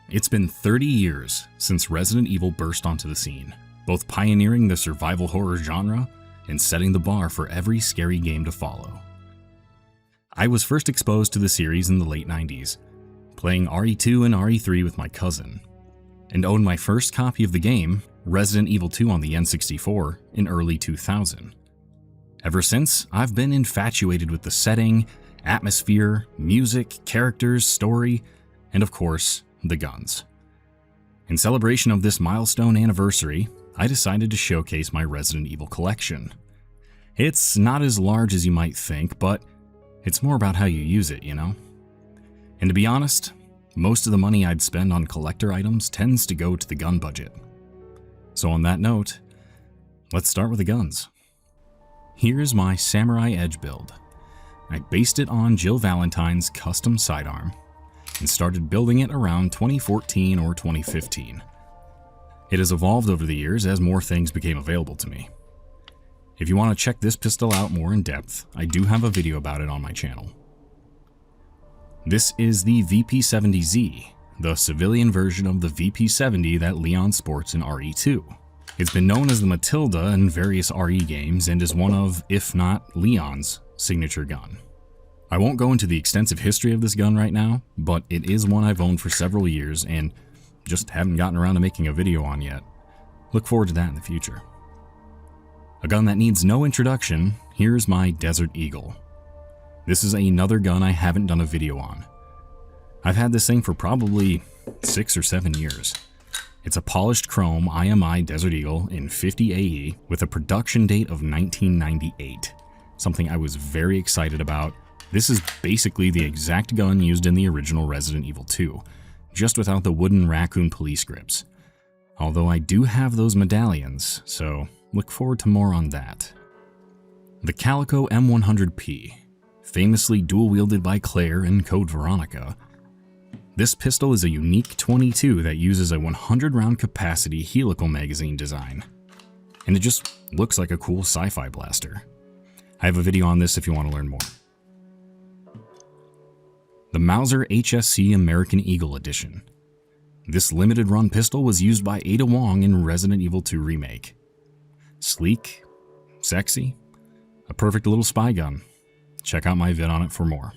It's been 30 years since Resident Evil burst onto the scene, both pioneering the survival horror genre and setting the bar for every scary game to follow. I was first exposed to the series in the late 90s, playing RE2 and RE3 with my cousin, and owned my first copy of the game, Resident Evil 2 on the N64, in early 2000. Ever since, I've been infatuated with the setting, atmosphere, music, characters, story, and of course, the guns. In celebration of this milestone anniversary, I decided to showcase my Resident Evil collection. It's not as large as you might think, but it's more about how you use it, you know? And to be honest, most of the money I'd spend on collector items tends to go to the gun budget. So on that note, let's start with the guns. Here's my Samurai Edge build. I based it on Jill Valentine's custom sidearm and started building it around 2014 or 2015. It has evolved over the years as more things became available to me. If you want to check this pistol out more in depth, I do have a video about it on my channel. This is the VP70Z, the civilian version of the VP70 that Leon sports in RE2. It's been known as the Matilda in various RE games and is one of, if not Leon's, signature gun. I won't go into the extensive history of this gun right now, but it is one I've owned for several years and just haven't gotten around to making a video on yet. Look forward to that in the future. A gun that needs no introduction, here's my Desert Eagle. This is another gun I haven't done a video on. I've had this thing for probably 6 or 7 years. It's a polished chrome IMI Desert Eagle in 50 AE with a production date of 1998, something I was very excited about. This is basically the exact gun used in the original Resident Evil 2, just without the wooden raccoon police grips. Although I do have those medallions, so look forward to more on that. The Calico M100P, famously dual-wielded by Claire in Code Veronica. This pistol is a unique 22 that uses a 100-round capacity helical magazine design, and it just looks like a cool sci-fi blaster. I have a video on this if you want to learn more. The Mauser HSC American Eagle Edition. This limited run pistol was used by Ada Wong in Resident Evil 2 Remake. Sleek, sexy, a perfect little spy gun. Check out my vid on it for more.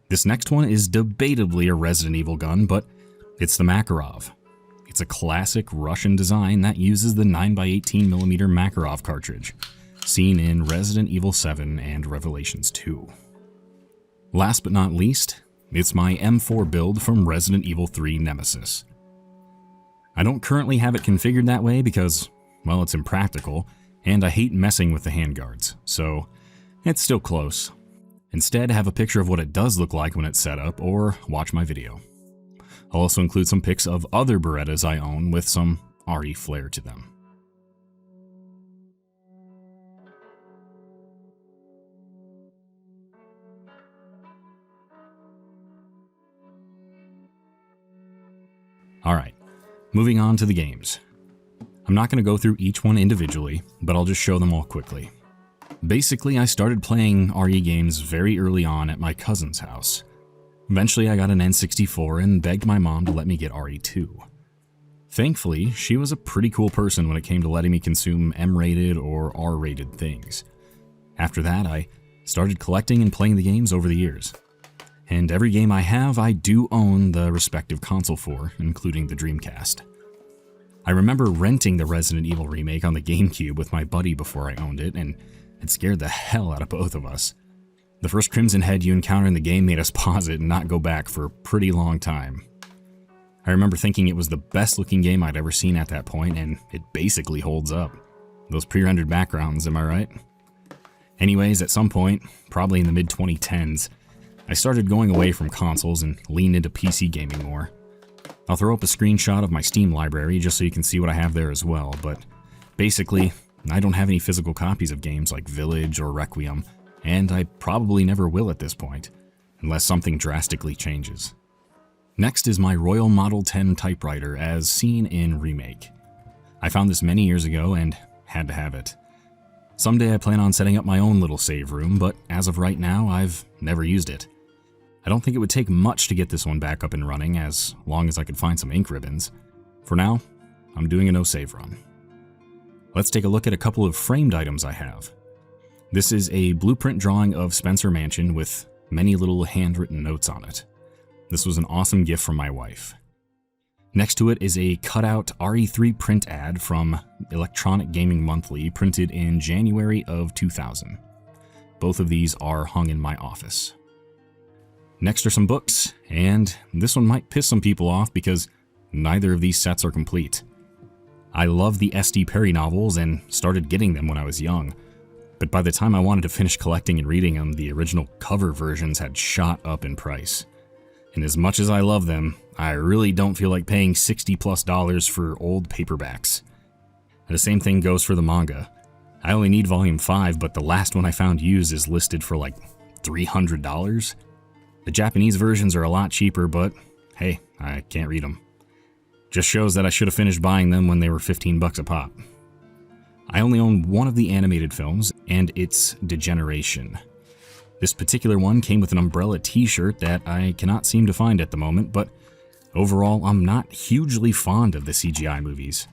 This next one is debatably a Resident Evil gun, but it's the Makarov. It's a classic Russian design that uses the 9x18mm Makarov cartridge, seen in Resident Evil 7 and Revelations 2. Last but not least, it's my M4 build from Resident Evil 3 Nemesis. I don't currently have it configured that way because, well, it's impractical, and I hate messing with the handguards, so it's still close. Instead, have a picture of what it does look like when it's set up, or watch my video. I'll also include some pics of other Berettas I own with some RE flair to them. Alright, moving on to the games. I'm not going to go through each one individually, but I'll just show them all quickly. Basically, I started playing RE games very early on at my cousin's house. Eventually, I got an N64 and begged my mom to let me get RE2. Thankfully, she was a pretty cool person when it came to letting me consume M-rated or R-rated things. After that, I started collecting and playing the games over the years. And every game I have, I do own the respective console for, including the Dreamcast. I remember renting the Resident Evil remake on the GameCube with my buddy before I owned it, and it scared the hell out of both of us. The first Crimson Head you encounter in the game made us pause it and not go back for a pretty long time. I remember thinking it was the best looking game I'd ever seen at that point, and it basically holds up. Those pre-rendered backgrounds, am I right? Anyways, at some point, probably in the mid-2010s, I started going away from consoles and leaned into PC gaming more. I'll throw up a screenshot of my Steam library just so you can see what I have there as well, but basically, I don't have any physical copies of games like Village or Requiem, and I probably never will at this point, unless something drastically changes. Next is my Royal Model 10 typewriter as seen in Remake. I found this many years ago and had to have it. Someday I plan on setting up my own little save room, but as of right now, I've never used it. I don't think it would take much to get this one back up and running as long as I could find some ink ribbons. For now, I'm doing a no-save run. Let's take a look at a couple of framed items I have. This is a blueprint drawing of Spencer Mansion with many little handwritten notes on it. This was an awesome gift from my wife. Next to it is a cutout RE3 print ad from Electronic Gaming Monthly printed in January of 2000. Both of these are hung in my office. Next are some books, and this one might piss some people off because neither of these sets are complete. I love the S.D. Perry novels and started getting them when I was young, but by the time I wanted to finish collecting and reading them, the original cover versions had shot up in price. And as much as I love them, I really don't feel like paying $60+ for old paperbacks. And the same thing goes for the manga. I only need volume 5, but the last one I found used is listed for like $300. The Japanese versions are a lot cheaper, but hey, I can't read them. Just shows that I should have finished buying them when they were $15 a pop. I only own one of the animated films, and it's Degeneration. This particular one came with an Umbrella t-shirt that I cannot seem to find at the moment, but overall I'm not hugely fond of the CGI movies.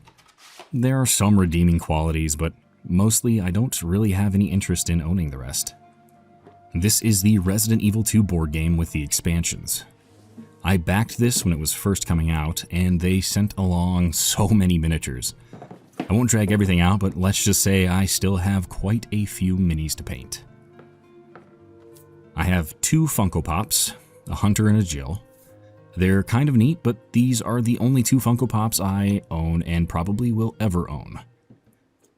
There are some redeeming qualities, but mostly I don't really have any interest in owning the rest. This is the Resident Evil 2 board game with the expansions. I backed this when it was first coming out, and they sent along so many miniatures. I won't drag everything out, but let's just say I still have quite a few minis to paint. I have 2 Funko Pops, a Hunter and a Jill. They're kind of neat, but these are the only 2 Funko Pops I own and probably will ever own.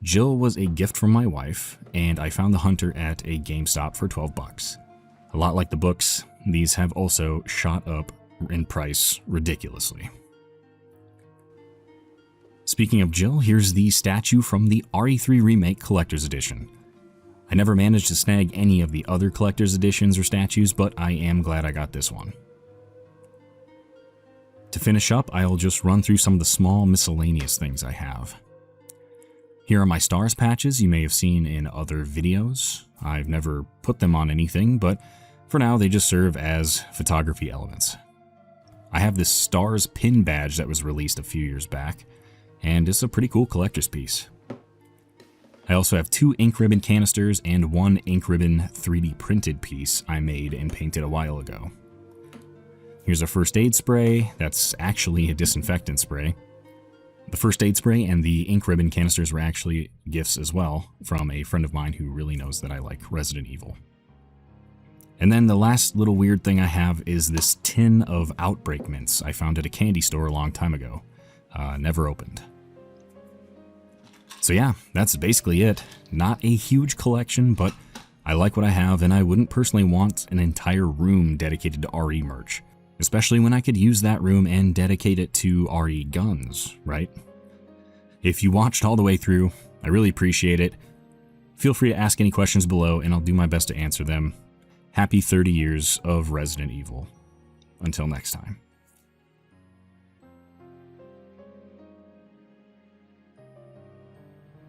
Jill was a gift from my wife, and I found the Hunter at a GameStop for $12. A lot like the books, these have also shot up in price ridiculously. Speaking of Jill, here's the statue from the RE3 Remake Collector's Edition. I never managed to snag any of the other collector's editions or statues, but I am glad I got this one. To finish up, I'll just run through some of the small miscellaneous things I have. Here are my stars patches you may have seen in other videos. I've never put them on anything, but for now they just serve as photography elements. I have this stars pin badge that was released a few years back, and it's a pretty cool collector's piece. I also have 2 ink ribbon canisters and 1 ink ribbon 3D printed piece I made and painted a while ago. Here's a first aid spray that's actually a disinfectant spray. The first aid spray and the ink ribbon canisters were actually gifts as well from a friend of mine who really knows that I like Resident Evil. And then the last little weird thing I have is this tin of Outbreak mints I found at a candy store a long time ago. Never opened. So yeah, that's basically it. Not a huge collection, but I like what I have, and I wouldn't personally want an entire room dedicated to RE merch, especially when I could use that room and dedicate it to RE guns, right? If you watched all the way through, I really appreciate it. Feel free to ask any questions below, and I'll do my best to answer them. Happy 30 years of Resident Evil. Until next time.